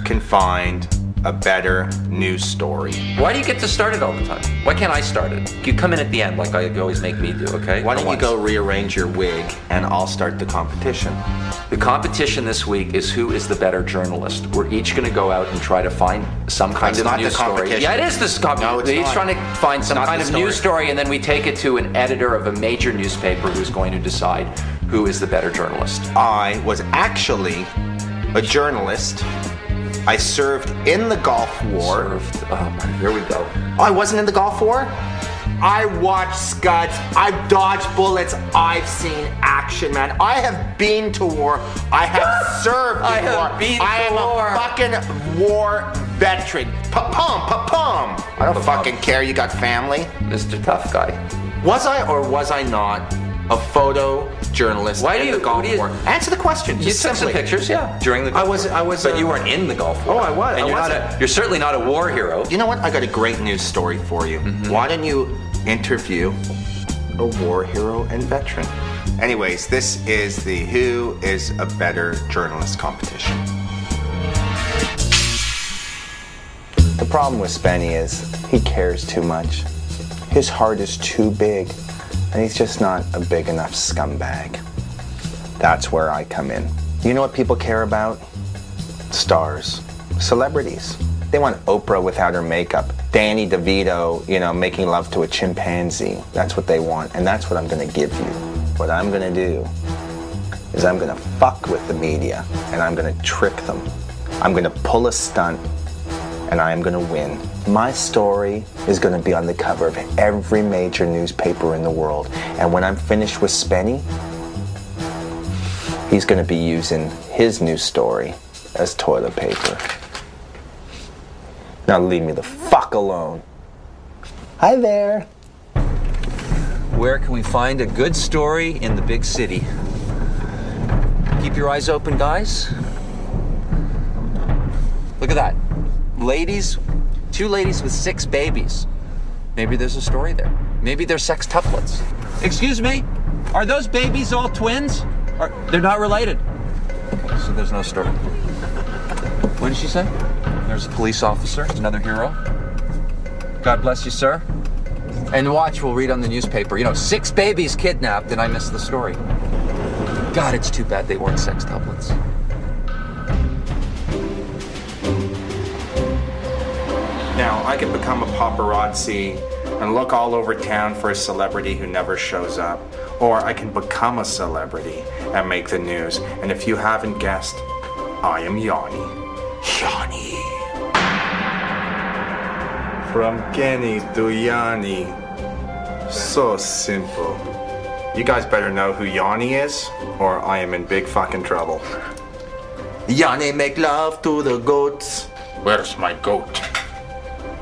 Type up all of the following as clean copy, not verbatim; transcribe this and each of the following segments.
can find a better news story. Why do you get to start it all the time? Why can't I start it? You come in at the end like you always make me do, okay? Why don't you go rearrange your wig and I'll start the competition? The competition this week is who is the better journalist. We're each going to go out and try to find some kind of news story. Yeah, it is this competition. No, it's We're each not. trying to find some kind of news story, and then we take it to an editor of a major newspaper who's going to decide who is the better journalist. I was actually a journalist. I served in the Gulf War. Here we go. Oh, I wasn't in the Gulf War? I watched scuds, I've dodged bullets, I've seen action, man. I have been to war, I have served in war. I am a fucking war veteran. Pa-pum, pa-pum. I don't fucking care you got family. Mr. Tough Guy. Was I or was I not a photo journalist in the Gulf War? Answer the question. You took some pictures, yeah, during the Gulf War. I was. But you weren't in the Gulf War. Oh, I was. And you're certainly not a war hero. You know what? I got a great news story for you. Why don't you interview a war hero and veteran? Anyways, this is the Who is a Better Journalist competition. The problem with Spenny is he cares too much. His heart is too big, and he's just not a big enough scumbag. That's where I come in. You know what people care about? Stars, celebrities. They want Oprah without her makeup, Danny DeVito, you know, making love to a chimpanzee. That's what they want, and that's what I'm gonna give you. What I'm gonna do is I'm gonna fuck with the media, and I'm gonna trick them. I'm gonna pull a stunt, and I am gonna win. My story is gonna be on the cover of every major newspaper in the world, and when I'm finished with Spenny, he's gonna be using his news story as toilet paper. Now leave me the fuck alone. Hi there. Where can we find a good story in the big city? Keep your eyes open, guys. Look at that. Ladies, 2 ladies with 6 babies. Maybe there's a story there. Maybe they're sextuplets. Excuse me? Are those babies all twins? They're not related. Okay, so there's no story. What did she say? There's a police officer, another hero. God bless you, sir. And watch, we'll read on the newspaper, 6 babies kidnapped, and I missed the story. God, it's too bad they weren't sextuplets. Now, I could become a paparazzi and look all over town for a celebrity who never shows up. Or I can become a celebrity and make the news. And if you haven't guessed, I am Yanni. Yanni. From Kenny to Yanni. So simple. You guys better know who Yanni is, or I am in big fucking trouble. Yanni make love to the goats. Where's my goat?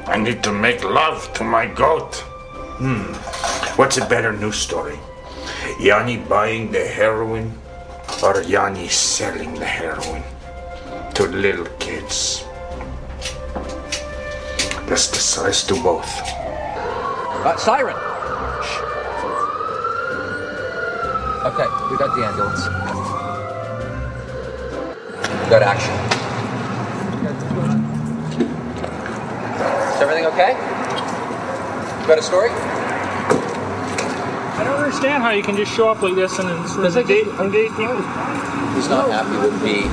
I need to make love to my goat. What's a better news story? Yanni buying the heroin, or Yanni selling the heroin to little kids? That's the size to both. Siren! Okay, we got the ambulance. We got action. Is everything okay? You got a story? I don't understand how you can just show up like this and then sort of date people. He's not happy with me.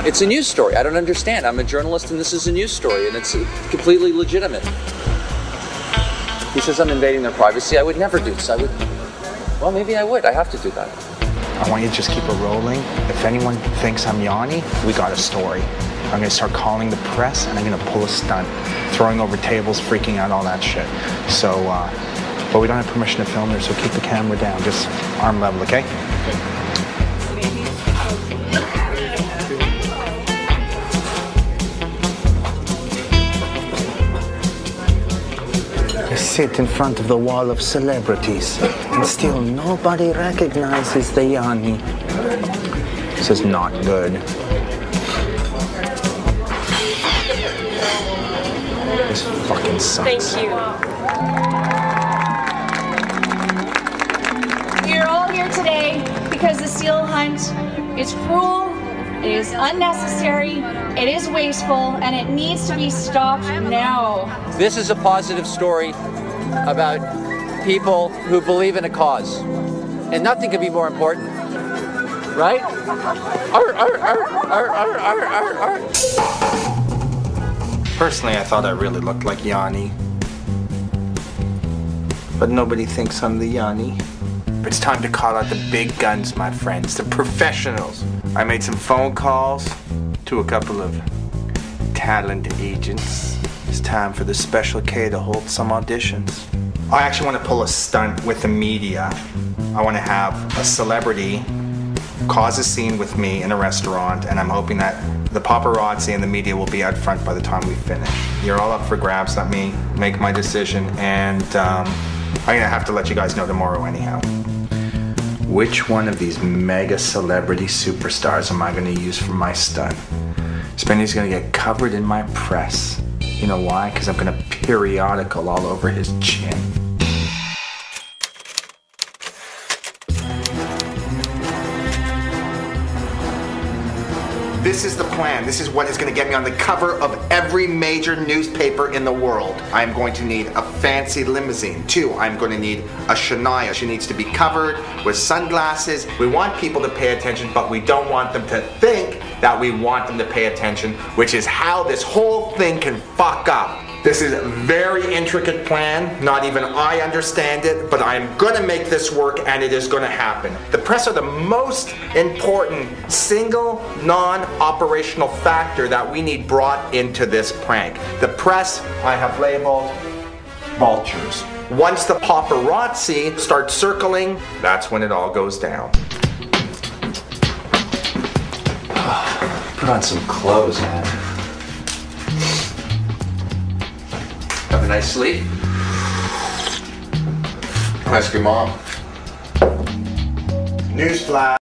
It's a news story. I don't understand. I'm a journalist and this is a news story and it's completely legitimate. He says I'm invading their privacy. I would never do this. Well, maybe I would. I have to do that. I want you to just keep it rolling. If anyone thinks I'm Yanni, we got a story. I'm gonna start calling the press and I'm gonna pull a stunt, throwing over tables, freaking out, all that shit. So, but we don't have permission to film there, so keep the camera down, just arm level, okay? I sit in front of the wall of celebrities, and still nobody recognizes the Yanni. This is not good. This fucking sucks. Thank you. We're all here today because the seal hunt is cruel, It is unnecessary, it is wasteful, and it needs to be stopped now. This is a positive story about people who believe in a cause. And nothing could be more important, right? Personally, I thought I really looked like Yanni. But nobody thinks I'm the Yanni. It's time to call out the big guns, my friends, the professionals. I made some phone calls to a couple of talent agents. It's time for the Special K to hold some auditions. I actually want to pull a stunt with the media. I want to have a celebrity cause a scene with me in a restaurant, and I'm hoping that the paparazzi and the media will be out front by the time we finish. You're all up for grabs, let me make my decision, and I'm gonna have to let you guys know tomorrow anyhow. Which one of these mega celebrity superstars am I gonna use for my stunt? Spenny's gonna get covered in my press. You know why? Because I'm gonna periodical all over his chin. This is the plan. This is what is going to get me on the cover of every major newspaper in the world. I'm going to need a fancy limousine. 2, I'm going to need a Shania. She needs to be covered with sunglasses. We want people to pay attention, but we don't want them to think that we want them to pay attention, which is how this whole thing can fuck up. This is a very intricate plan. Not even I understand it, but I'm gonna make this work, and it is gonna happen. The press are the most important single non-operational factor that we need brought into this prank. The press I have labeled vultures. Once the paparazzi start circling, that's when it all goes down. Put on some clothes, man. Have a nice sleep. Ask your mom. Newsflash.